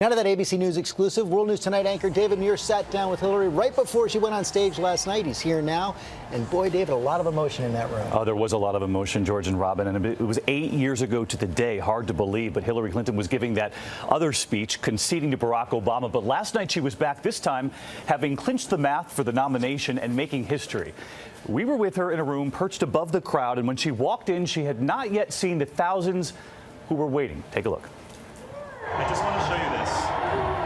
Now to that ABC News exclusive. World News Tonight anchor David Muir sat down with Hillary right before she went on stage last night. He's here now. And boy, David, a lot of emotion in that room. Oh, there was a lot of emotion, George and Robin. And it was 8 years ago to the day. Hard to believe. But Hillary Clinton was giving that other speech, conceding to Barack Obama. But last night she was back, this time having clinched the math for the nomination and making history. We were with her in a room perched above the crowd. And when she walked in, she had not yet seen the thousands who were waiting. Take a look. I just want to show you this.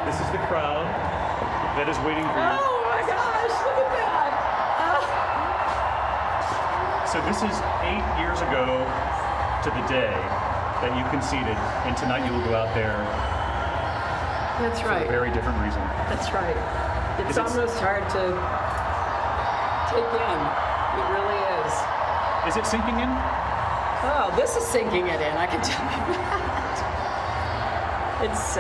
This is the crowd that is waiting for you. Oh my gosh, look at that. So this is 8 years ago to the day that you conceded, and tonight you will go out there That's right. for a very different reason. That's right. It's almost hard to take in. It really is. Is it sinking in? Oh, this is sinking it in, I can tell you that. It's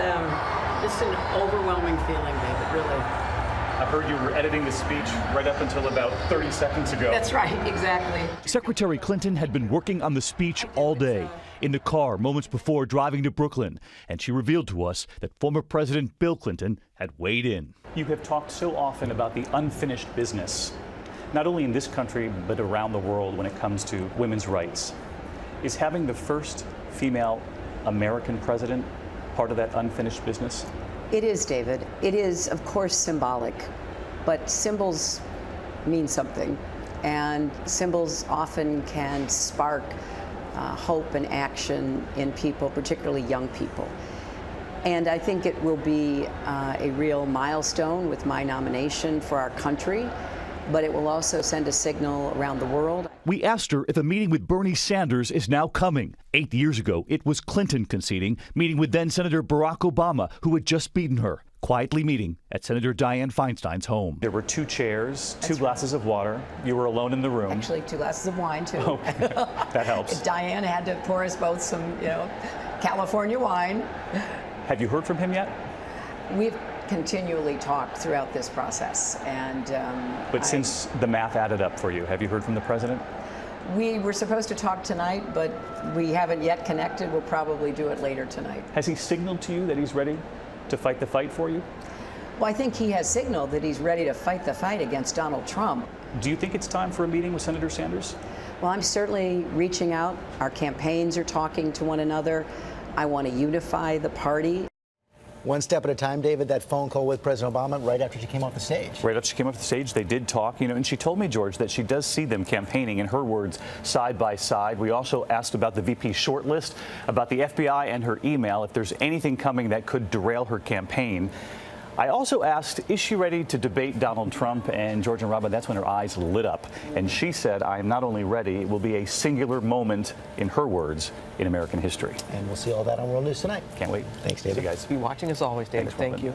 an overwhelming feeling, David, really. I've heard you were editing the speech right up until about 30 seconds ago. That's right, exactly. Secretary Clinton had been working on the speech all day, in the car moments before driving to Brooklyn, and she revealed to us that former President Bill Clinton had weighed in. You have talked so often about the unfinished business, not only in this country, but around the world when it comes to women's rights. Is having the first female American president part of that unfinished business? It is, David. It is, of course, symbolic, but symbols mean something, and symbols often can spark hope and action in people, particularly young people. And I think it will be a real milestone with my nomination for our country, but it will also send a signal around the world. We asked her if a meeting with Bernie Sanders is now coming. 8 years ago, it was Clinton conceding, meeting with then-Senator Barack Obama, who had just beaten her, quietly meeting at Senator Dianne Feinstein's home. There were 2 chairs, 2 glasses of water. You were alone in the room. Actually, 2 glasses of wine, too. Okay. That helps. Diane had to pour us both some, California wine. Have you heard from him yet? We've continually talked throughout this process, and But since the math added up for you, have you heard from the president? we were supposed to talk tonight, but we haven't yet connected. We'll probably do it later tonight. Has he signaled to you that he's ready to fight the fight for you? Well, I think he has signaled that he's ready to fight the fight against Donald Trump. Do you think it's time for a meeting with Senator Sanders? Well, I'm certainly reaching out. Our campaigns are talking to one another. I want to unify the party. One step at a time, David, that phone call with President Obama right after she came off the stage. Right after she came off the stage, they did talk, and she told me, George, that she does see them campaigning, in her words, side by side. We also asked about the VP shortlist, about the FBI and her email, if there's anything coming that could derail her campaign. I also asked, is she ready to debate Donald Trump? And George and Robin, that's when her eyes lit up. And she said, I am not only ready, it will be a singular moment, in her words, in American history. And we'll see all that on World News Tonight. Can't wait. Thanks, David. See you guys. Be watching as always, David. Thanks, Thank you.